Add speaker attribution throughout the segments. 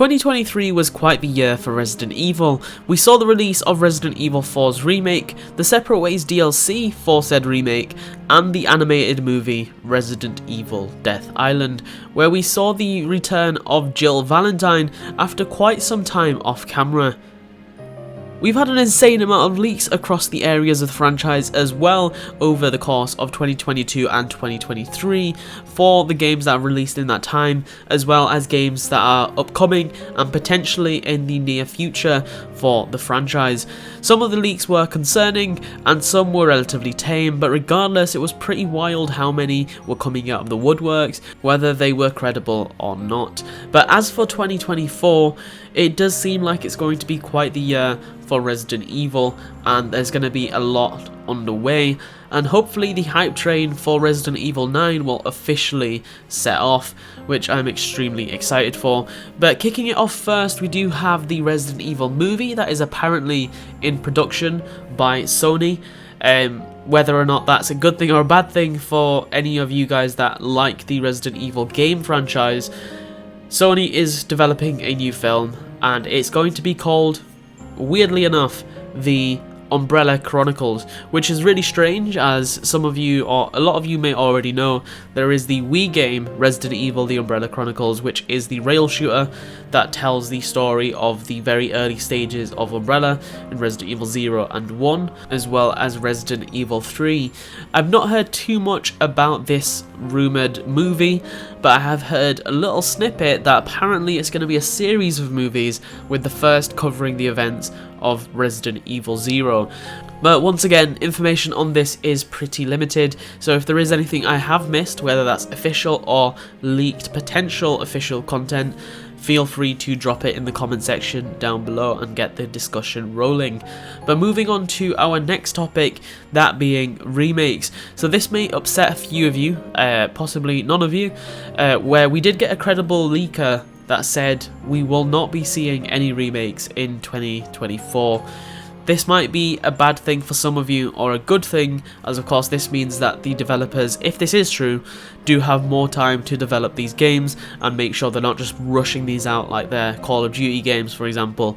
Speaker 1: 2023 was quite the year for Resident Evil. We saw the release of Resident Evil 4's remake, the Separate Ways DLC for said remake, and the animated movie Resident Evil Death Island, where we saw the return of Jill Valentine after quite some time off camera. We've had an insane amount of leaks across the areas of the franchise as well over the course of 2022 and 2023 for the games that are released in that time, as well as games that are upcoming and potentially in the near future for the franchise. Some of the leaks were concerning and some were relatively tame, but regardless, it was pretty wild how many were coming out of the woodworks, whether they were credible or not. But as for 2024, it does seem like it's going to be quite the year for Resident Evil, and there's going to be a lot underway, and hopefully the hype train for Resident Evil 9 will officially set off, which I'm extremely excited for. But kicking it off first, we do have the Resident Evil movie that is apparently in production by Sony. Whether or not that's a good thing or a bad thing for any of you guys that like the Resident Evil game franchise, Sony is developing a new film, and it's going to be called, weirdly enough, the Umbrella Chronicles, which is really strange, as some of you, or a lot of you, may already know. There is the Wii game Resident Evil The Umbrella Chronicles, which is the rail shooter that tells the story of the very early stages of Umbrella in Resident Evil 0 and 1, as well as Resident Evil 3. I've not heard too much about this rumoured movie, but I have heard a little snippet that apparently it's going to be a series of movies, with the first covering the events of Resident Evil 0. But once again, information on this is pretty limited, so if there is anything I have missed, whether that's official or leaked potential official content, feel free to drop it in the comment section down below and get the discussion rolling. But moving on to our next topic, that being remakes. So this may upset a few of you, possibly none of you, where we did get a credible leaker that said we will not be seeing any remakes in 2024. This might be a bad thing for some of you, or a good thing, as of course this means that the developers, if this is true, do have more time to develop these games and make sure they're not just rushing these out like their Call of Duty games, for example.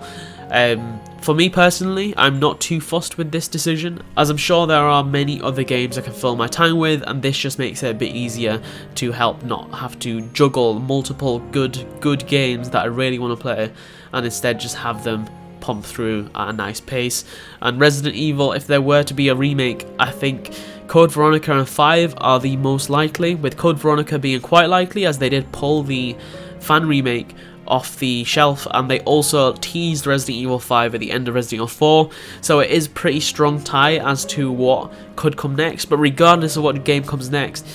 Speaker 1: For me personally, I'm not too fussed with this decision, as I'm sure there are many other games I can fill my time with, and this just makes it a bit easier to help not have to juggle multiple good games that I really want to play, and instead just have them pump through at a nice pace. And Resident Evil, if there were to be a remake, I think Code Veronica and 5 are the most likely, with Code Veronica being quite likely as they did pull the fan remake off the shelf, and they also teased Resident Evil 5 at the end of Resident Evil 4, so it is pretty strong tie as to what could come next. But regardless of what game comes next,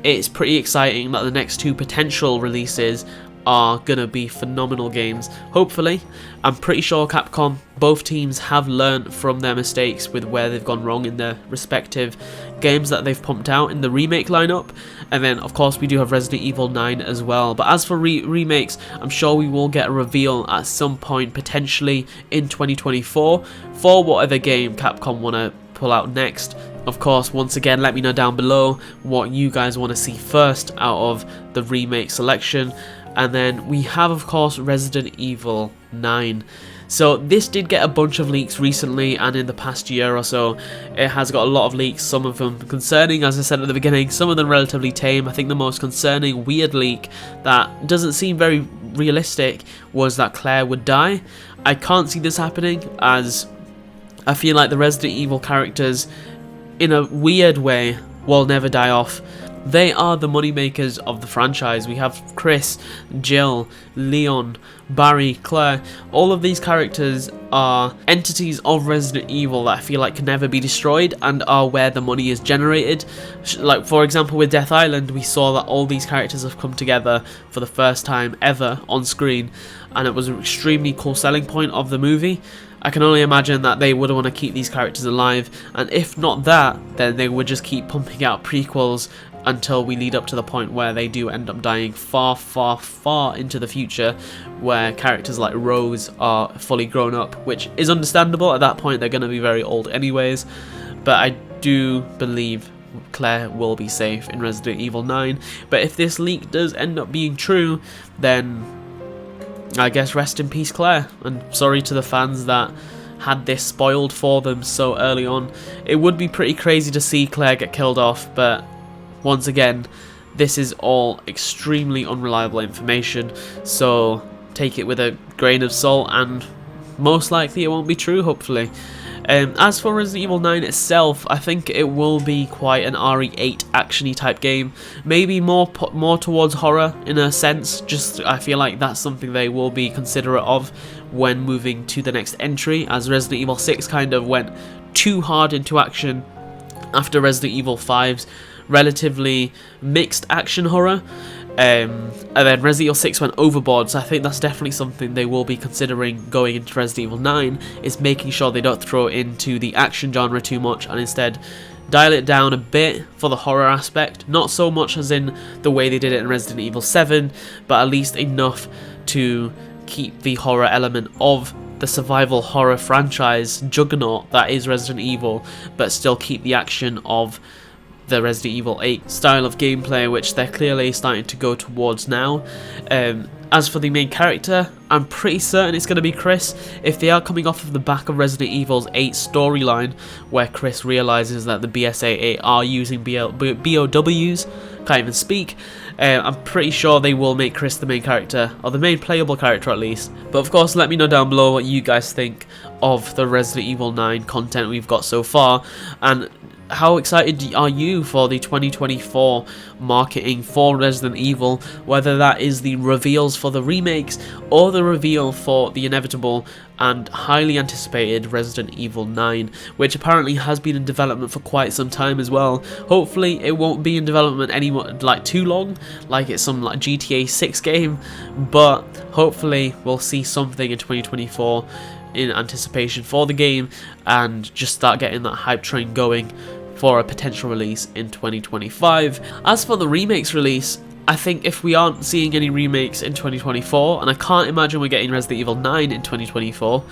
Speaker 1: it's pretty exciting that the next two potential releases are gonna be phenomenal games. Hopefully, I'm pretty sure Capcom, both teams have learned from their mistakes with where they've gone wrong in their respective games that they've pumped out in the remake lineup. And then of course we do have Resident Evil 9 as well. But as for remakes, I'm sure we will get a reveal at some point, potentially in 2024, for whatever game Capcom want to pull out next. Of course, once again, let me know down below what you guys want to see first out of the remake selection. And then we have, of course, Resident Evil 9. So this did get a bunch of leaks recently, and in the past year or so it has got a lot of leaks, some of them concerning, as I said at the beginning, some of them relatively tame. I think the most concerning weird leak that doesn't seem very realistic was that Claire would die. I can't see this happening, as I feel like the Resident Evil characters, in a weird way, will never die off. They are the moneymakers of the franchise. We have Chris, Jill, Leon, Barry, Claire. All of these characters are entities of Resident Evil that I feel like can never be destroyed and are where the money is generated. Like, for example, with Death Island, we saw that all these characters have come together for the first time ever on screen, and it was an extremely cool selling point of the movie. I can only imagine that they would want to keep these characters alive, and if not that, then they would just keep pumping out prequels until we lead up to the point where they do end up dying far, far, far into the future, where characters like Rose are fully grown up, which is understandable. At that point they're going to be very old anyways, but I do believe Claire will be safe in Resident Evil 9. But if this leak does end up being true, then I guess rest in peace, Claire, and sorry to the fans that had this spoiled for them so early on. It would be pretty crazy to see Claire get killed off, but once again, this is all extremely unreliable information, so take it with a grain of salt, and most likely it won't be true, hopefully. As for Resident Evil 9 itself, I think it will be quite an RE8 action-y type game. Maybe more towards horror in a sense, just I feel like that's something they will be considerate of when moving to the next entry, as Resident Evil 6 kind of went too hard into action after Resident Evil 5's relatively mixed action horror. And then Resident Evil 6 went overboard, so I think that's definitely something they will be considering going into Resident Evil 9, is making sure they don't throw into the action genre too much and instead dial it down a bit for the horror aspect. Not so much as in the way they did it in Resident Evil 7, but at least enough to keep the horror element of the survival horror franchise juggernaut that is Resident Evil, but still keep the action of the Resident Evil 8 style of gameplay, which they're clearly starting to go towards now. As for the main character, I'm pretty certain it's going to be Chris, if they are coming off of the back of Resident Evil's 8 storyline, where Chris realises that the BSAA are using BOWs, can't even speak. I'm pretty sure they will make Chris the main character, or the main playable character at least. But of course, let me know down below what you guys think of the Resident Evil 9 content we've got so far, and how excited are you for the 2024 marketing for Resident Evil, whether that is the reveals for the remakes or the reveal for the inevitable and highly anticipated Resident Evil 9, which apparently has been in development for quite some time as well. Hopefully it won't be in development anymore, like too long, like it's some like GTA 6 game, but hopefully we'll see something in 2024 in anticipation for the game and just start getting that hype train going for a potential release in 2025. As for the remakes release, I think if we aren't seeing any remakes in 2024, and I can't imagine we're getting Resident Evil 9 in 2024,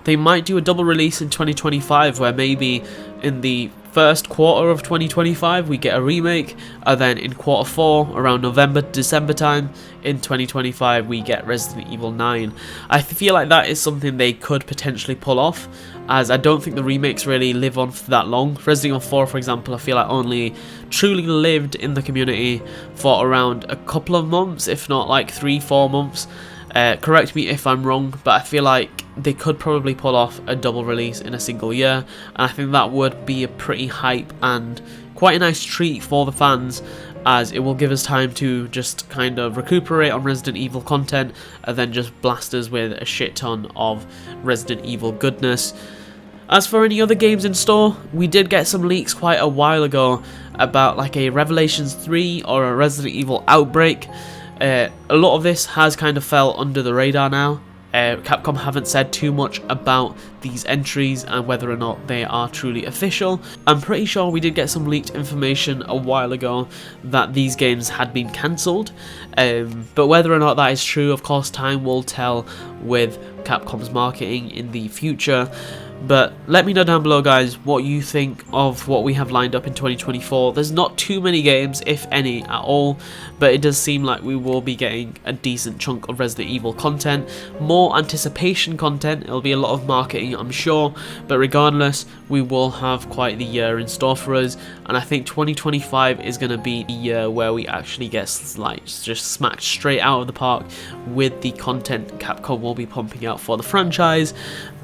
Speaker 1: they might do a double release in 2025 where maybe in the first quarter of 2025 we get a remake, and then in quarter 4 around November, December time in 2025 we get Resident Evil 9. I feel like that is something they could potentially pull off, as I don't think the remakes really live on for that long. Resident Evil 4, for example, I feel like only truly lived in the community for around a couple of months, if not like 3-4 months. Correct me if I'm wrong, but I feel like they could probably pull off a double release in a single year, and I think that would be a pretty hype and quite a nice treat for the fans, as it will give us time to just kind of recuperate on Resident Evil content and then just blast us with a shit ton of Resident Evil goodness. As for any other games in store, we did get some leaks quite a while ago about like a Revelations 3 or a Resident Evil Outbreak. A lot of this has kind of fell under the radar now. Capcom haven't said too much about these entries and whether or not they are truly official. I'm pretty sure we did get some leaked information a while ago that these games had been cancelled, but whether or not that is true, of course, time will tell with Capcom's marketing in the future. But let me know down below, guys, what you think of what we have lined up in 2024. There's not too many games, if any at all, but it does seem like we will be getting a decent chunk of Resident Evil content, more anticipation content. It'll be a lot of marketing, I'm sure, but regardless, we will have quite the year in store for us, and I think 2025 is going to be the year where we actually get like just smacked straight out of the park with the content Capcom will be pumping out for the franchise.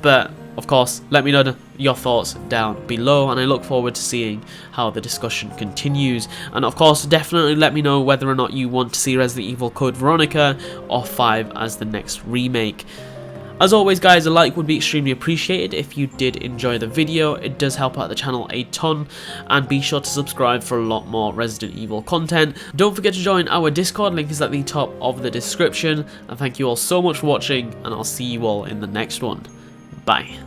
Speaker 1: But of course, let me know your thoughts down below, and I look forward to seeing how the discussion continues. And of course, definitely let me know whether or not you want to see Resident Evil Code Veronica or 5 as the next remake. As always, guys, a like would be extremely appreciated if you did enjoy the video. It does help out the channel a ton, and be sure to subscribe for a lot more Resident Evil content. Don't forget to join our Discord, link is at the top of the description, and thank you all so much for watching, and I'll see you all in the next one. Bye.